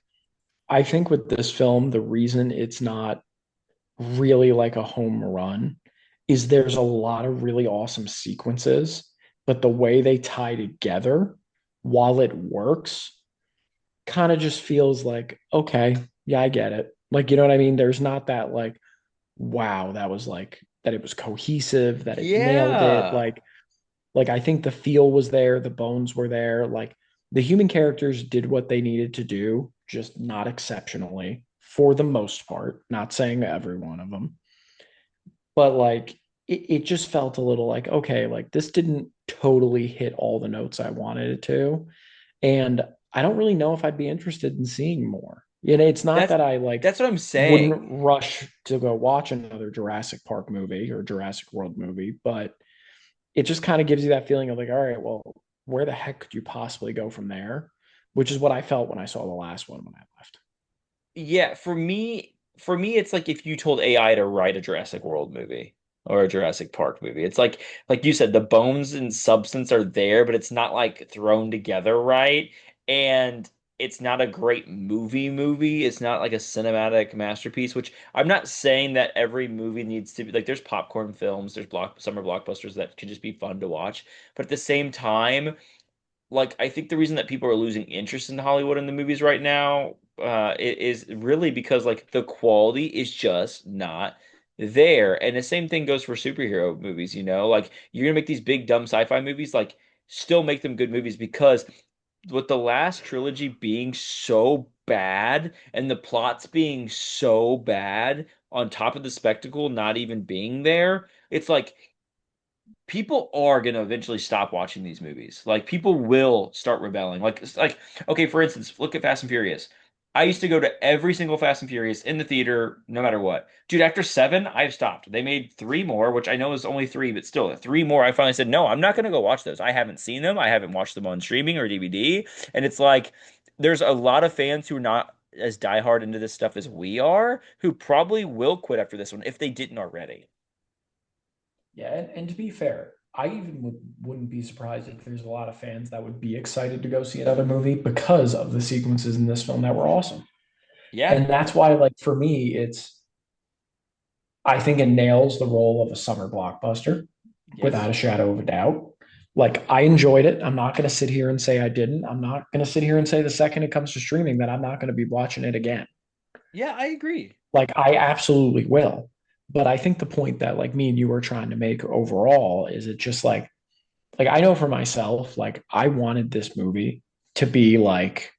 I think with this film, the reason it's not really like a home run is there's a lot of really awesome sequences, but the way they tie together while it works kind of just feels like, okay, yeah, I get it. Like, you know what I mean? There's not that like, wow, that was like that it was cohesive, that it nailed it. Yeah. Like I think the feel was there, the bones were there. Like the human characters did what they needed to do, just not exceptionally for the most part. Not saying every one of them, but like it just felt a little like, okay, like this didn't totally hit all the notes I wanted it to. And I don't really know if I'd be interested in seeing more. It's not That's that I like that's what I'm saying. wouldn't rush to go watch another Jurassic Park movie or Jurassic World movie, but it just kind of gives you that feeling of like, all right, well, where the heck could you possibly go from there? Which is what I felt when I saw the last one when I left. Yeah, for me, it's like if you told AI to write a Jurassic World movie or a Jurassic Park movie. It's like you said, the bones and substance are there, but it's not like thrown together right. And it's not a great movie. It's not like a cinematic masterpiece, which I'm not saying that every movie needs to be like there's popcorn films, there's summer blockbusters that can just be fun to watch. But at the same time, like I think the reason that people are losing interest in Hollywood in the movies right now is really because like the quality is just not there. And the same thing goes for superhero movies, like you're gonna make these big dumb sci-fi movies, like still make them good movies because with the last trilogy being so bad and the plots being so bad on top of the spectacle not even being there, it's like people are going to eventually stop watching these movies. Like people will start rebelling. Like okay, for instance, look at Fast and Furious. I used to go to every single Fast and Furious in the theater no matter what. Dude, after 7, I've stopped. They made 3 more, which I know is only 3, but still, 3 more. I finally said, "No, I'm not going to go watch those. I haven't seen them. I haven't watched them on streaming or DVD." And it's like there's a lot of fans who are not as diehard into this stuff as we are, who probably will quit after this one if they didn't already. Yeah, and to be fair, I even wouldn't be surprised if there's a lot of fans that would be excited to go see another movie because of the sequences in this film that were awesome. Yeah. And that's why, like, for me, I think it nails the role of a summer blockbuster without Yes. a shadow of a doubt. Like, I enjoyed it. I'm not going to sit here and say I didn't. I'm not going to sit here and say the second it comes to streaming that I'm not going to be watching it again. Yeah, I agree. Like, I absolutely will. But I think the point that, like, me and you were trying to make overall is it just like I know for myself, like I wanted this movie to be like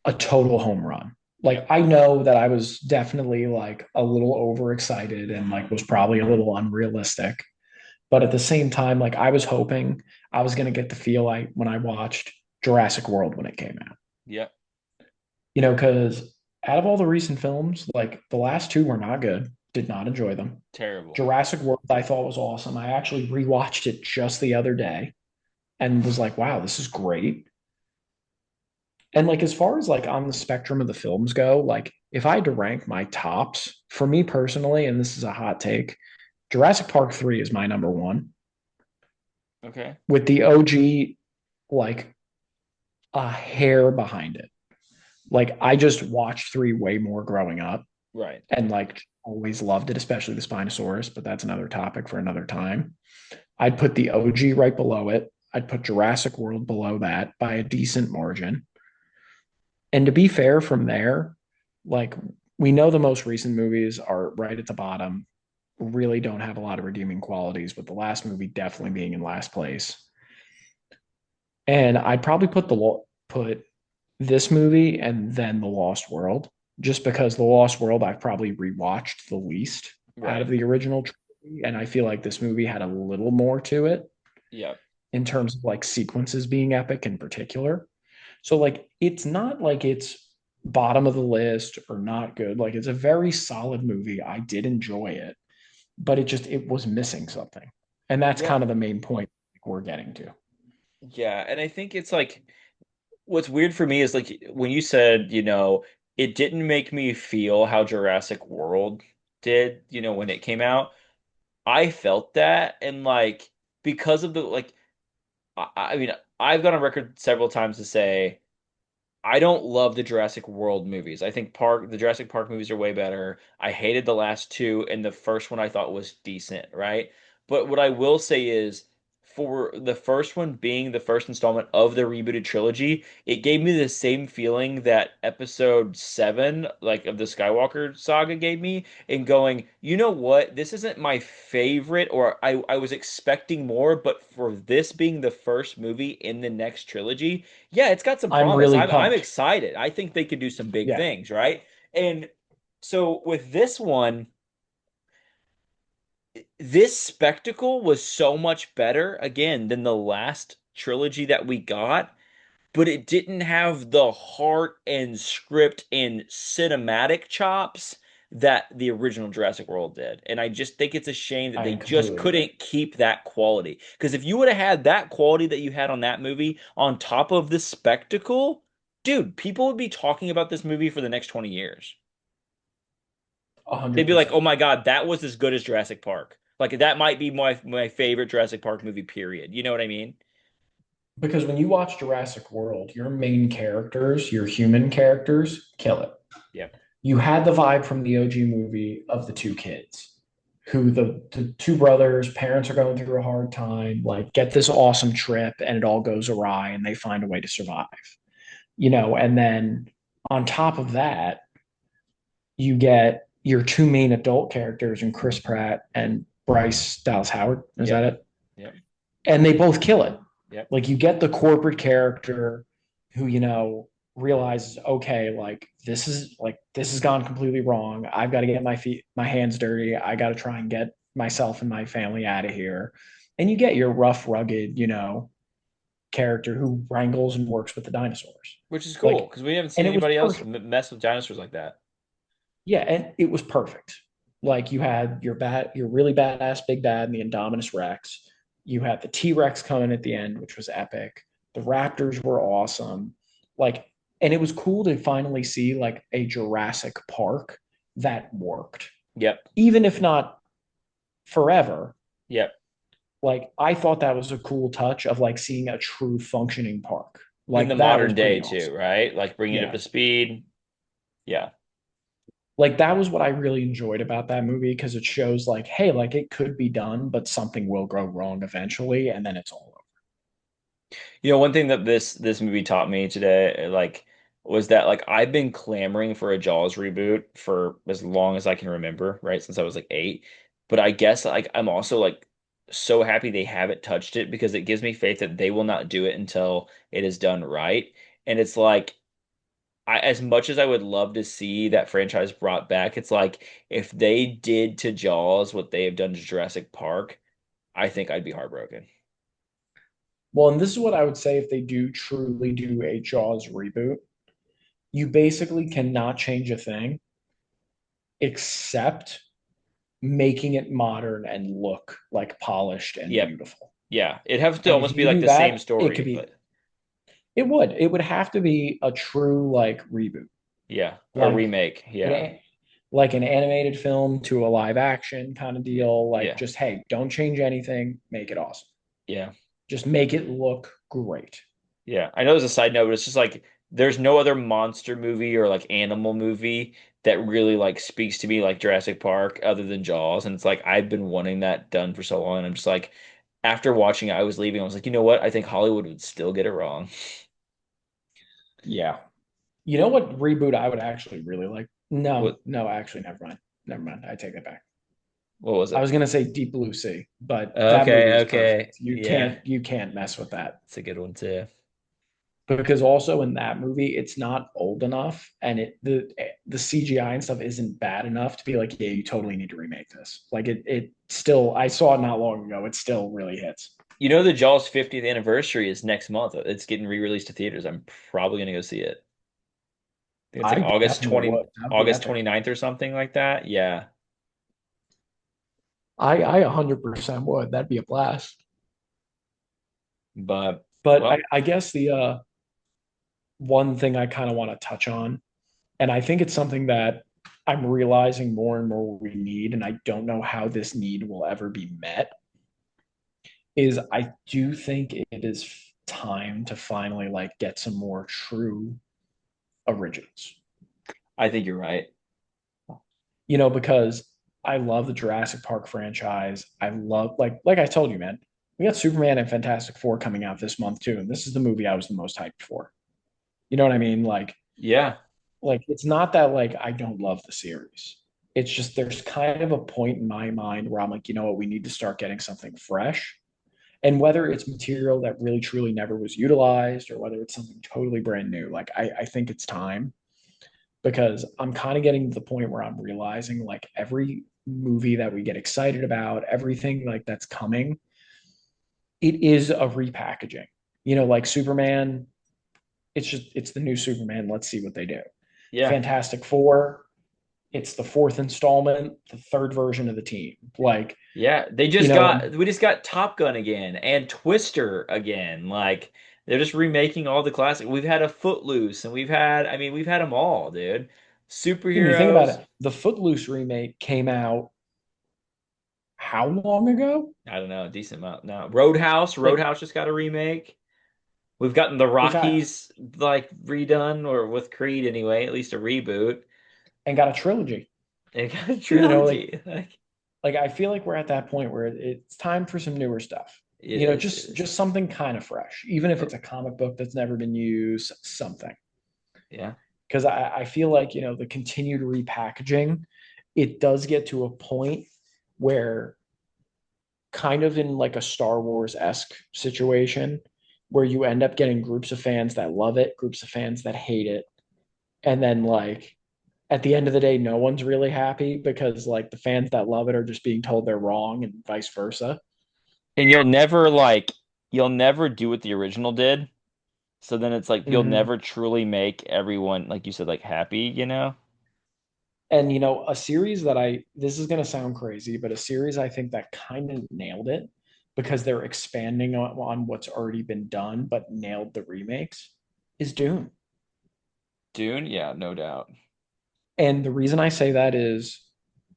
a total home run. Like I know that I was definitely like a little overexcited and like was probably a little unrealistic. But at the same time, like I was hoping I was gonna get the feel I when I watched Jurassic World when it came out. Yeah. Because out of all the recent films, like the last two were not good. Did not enjoy them. Terrible. Jurassic World I thought was awesome. I actually rewatched it just the other day and was like, wow, this is great. And like as far as like on the spectrum of the films go, like if I had to rank my tops, for me personally, and this is a hot take, Jurassic Park 3 is my number one, Okay. with the OG like a hair behind it. Like I just watched 3 way more growing up Right. and like always loved it, especially the Spinosaurus, but that's another topic for another time. I'd put the OG right below it. I'd put Jurassic World below that by a decent margin. And to be fair, from there, like we know the most recent movies are right at the bottom, really don't have a lot of redeeming qualities, but the last movie definitely being in last place. And I'd probably put this movie and then The Lost World. just because The Lost World I've probably rewatched the least out of Right. the original trilogy, and I feel like this movie had a little more to it Yeah. in terms of like sequences being epic in particular. So like it's not like it's bottom of the list or not good. Like it's a very solid movie. I did enjoy it, but it was missing something. And that's Yeah. kind of the main point we're getting to. Yeah. And I think it's like what's weird for me is like when you said, it didn't make me feel how Jurassic World did, when it came out. I felt that and like because of the like I mean, I've gone on record several times to say I don't love the Jurassic World movies. I think the Jurassic Park movies are way better. I hated the last two, and the first one I thought was decent, right? But what I will say is, for the first one being the first installment of the rebooted trilogy, it gave me the same feeling that episode seven, like of the Skywalker saga, gave me, in going, you know what? This isn't my favorite, or I was expecting more, but for this being the first movie in the next trilogy, yeah, it's got some I'm promise. really I'm pumped. excited. I think they could do some big Yeah, things, right? And so with this one, this spectacle was so much better again than the last trilogy that we got, but it didn't have the heart and script and cinematic chops that the original Jurassic World did. And I just think it's a shame that they I just completely agree. couldn't keep that quality. Because if you would have had that quality that you had on that movie on top of this spectacle, dude, people would be talking about this movie for the next 20 years. A They'd hundred be like, "Oh percent. my God, that was as good as Jurassic Park." Like that might be my favorite Jurassic Park movie, period. You know what I mean? Because when you watch Jurassic World, your main characters, your human characters, kill it. Yeah. You had the vibe from the OG movie of the two kids who the two brothers, parents are going through a hard time, like get this awesome trip and it all goes awry and they find a way to survive. And then on top of that, you get your two main adult characters in Chris Pratt and Bryce Dallas Howard. Is that Yep. it? Yep. And they both kill it. Yep. Like you get the corporate character who, realizes, okay, like this has gone completely wrong. I've got to get my hands dirty. I got to try and get myself and my family out of here. And you get your rough, rugged, character who wrangles and works with the dinosaurs. Which is cool Like, because we haven't and seen it was anybody else perfect. mess with dinosaurs like that. Yeah, and it was perfect. Like you had your really badass big bad and the Indominus Rex. You had the T Rex coming at the end, which was epic. The Raptors were awesome. Like, and it was cool to finally see like a Jurassic Park that worked, Yep. even if not forever. Yep. Like, I thought that was a cool touch of like seeing a true functioning park. In the Like, that modern was day pretty too, awesome. right? Like bringing it up Yeah. to speed. Yeah. Like that was what I really enjoyed about that movie because it shows like, hey, like it could be done, but something will go wrong eventually, and then it's all over. One thing that this movie taught me today, like, was that like I've been clamoring for a Jaws reboot for as long as I can remember, right? Since I was like 8. But I guess like I'm also like so happy they haven't touched it because it gives me faith that they will not do it until it is done right. And it's like as much as I would love to see that franchise brought back, it's like if they did to Jaws what they have done to Jurassic Park, I think I'd be heartbroken. Well, and this is what I would say if they do truly do a Jaws reboot. You basically cannot change a thing except making it modern and look like polished and Yep. beautiful. Yeah. It'd have to And if almost be you like do the same that, it could story, be but it would have to be a true like reboot, yeah, a like remake. Yeah. an like an animated film to a live action kind of Yeah. deal. Like Yeah. just hey, don't change anything, make it awesome. Yeah. Just make it look great. Yeah. I know as a side note, but it's just like there's no other monster movie or like animal movie that really like speaks to me like Jurassic Park other than Jaws. And it's like I've been wanting that done for so long. And I'm just like, after watching it, I was leaving. I was like, you know what? I think Hollywood would still get it wrong. Yeah. You know what reboot I would actually really like? No, What no, actually, never mind. Never mind. I take that back. what was I it? was gonna say Deep Blue Sea, but that movie Okay, is okay. perfect. You Yeah. can't mess with that It's a good one too. because also in that movie it's not old enough, and the CGI and stuff isn't bad enough to be like, yeah, you totally need to remake this. Like it still, I saw it not long ago. It still really hits. You know, the Jaws 50th anniversary is next month. It's getting re-released to theaters. I'm probably gonna go see it. I think it's like I definitely would. That would be August epic. 29th or something like that. Yeah. I 100% would. That'd be a blast. But But well, I guess the one thing I kind of want to touch on, and I think it's something that I'm realizing more and more we need, and I don't know how this need will ever be met, is I do think it is time to finally like get some more true originals. I think you're right. Because I love the Jurassic Park franchise. I love like I told you, man. We got Superman and Fantastic Four coming out this month too, and this is the movie I was the most hyped for. You know what I mean? Yeah. Like it's not that like I don't love the series. It's just there's kind of a point in my mind where I'm like, you know what, we need to start getting something fresh. And whether it's material that really truly never was utilized or whether it's something totally brand new, like I think it's time because I'm kind of getting to the point where I'm realizing like every movie that we get excited about, everything like that's coming, it is a repackaging. Like Superman, it's the new Superman. Let's see what they do. Yeah. Fantastic Four, it's the fourth installment, the third version of the team. Like, Yeah. and We just got Top Gun again and Twister again. Like they're just remaking all the classic. We've had a Footloose and I mean, we've had them all, dude. when you think about Superheroes. it, the Footloose remake came out how long ago? I don't know, a decent amount now. Like, Roadhouse just got a remake. We've gotten the like I Rockies like redone or with Creed anyway, at least a reboot. and got a trilogy. And got a You know, like trilogy. like I feel like we're at that point where it's time for some newer stuff. It is, it Just is. something kind of fresh, even if Or- it's a comic book that's never been used, something. Yeah. Because I feel like the continued repackaging, it does get to a point where kind of in like a Star Wars esque situation where you end up getting groups of fans that love it, groups of fans that hate it, and then like at the end of the day, no one's really happy because like the fans that love it are just being told they're wrong and vice versa. And you'll never do what the original did. So then it's like you'll Mm-hmm. never truly make everyone, like you said, like happy, you know? And a series that this is going to sound crazy, but a series I think that kind of nailed it because they're expanding on what's already been done, but nailed the remakes is Dune. Dune, yeah, no doubt. And the reason I say that is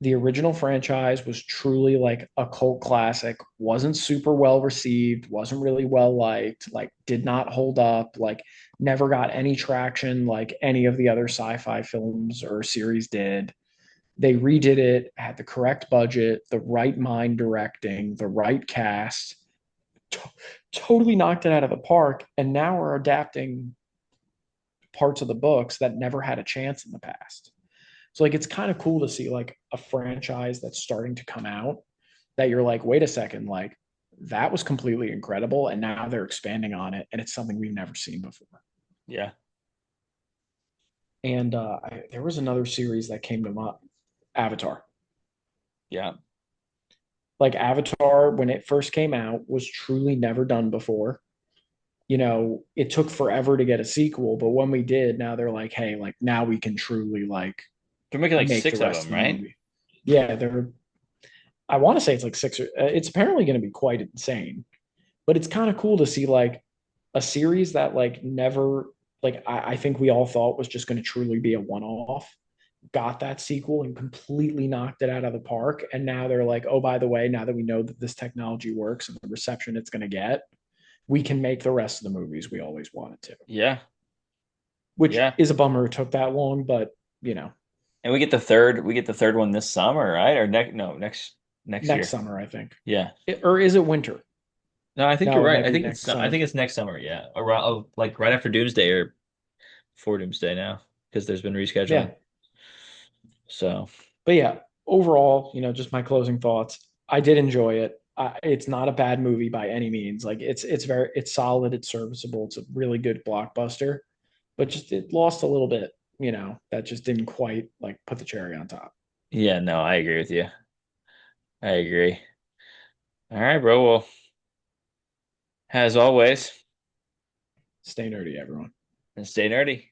the original franchise was truly like a cult classic, wasn't super well received, wasn't really well liked, like did not hold up, like never got any traction like any of the other sci-fi films or series did. They redid it, had the correct budget, the right mind directing, the right cast, to- totally knocked it out of the park. And now we're adapting parts of the books that never had a chance in the past. So like it's kind of cool to see like a franchise that's starting to come out that you're like, wait a second, like that was completely incredible, and now they're expanding on it, and it's something we've never seen before. Yeah, And there was another series that came to mind, Avatar. yeah. Like Avatar, when it first came out, was truly never done before. It took forever to get a sequel, but when we did, now they're like, hey, like now we can truly like They're making like make the six of rest them, of the right? movie. Yeah, I want to say it's like six. It's apparently going to be quite insane, but it's kind of cool to see like a series that like never like I think we all thought was just going to truly be a one-off. Got that sequel and completely knocked it out of the park. And now they're like, oh, by the way, now that we know that this technology works and the reception it's going to get, we can make the rest of the movies we always wanted to, Yeah, which yeah. is a bummer it took that long, but And we get the third one this summer, right? Or next next year. summer, I think. Yeah. Or is it winter? No, I think you're No, it right. might be next I summer. think it's next summer, yeah. Around like right after Doomsday or before Doomsday now, because there's been rescheduling. Yeah. So, But yeah, overall, just my closing thoughts. I did enjoy it. It's not a bad movie by any means. Like it's solid, it's serviceable, it's a really good blockbuster, but just it lost a little bit. that just didn't quite like put the cherry on top. Yeah, no, I agree with you. I agree. All right, bro. Well, as always, Stay nerdy, everyone. stay nerdy.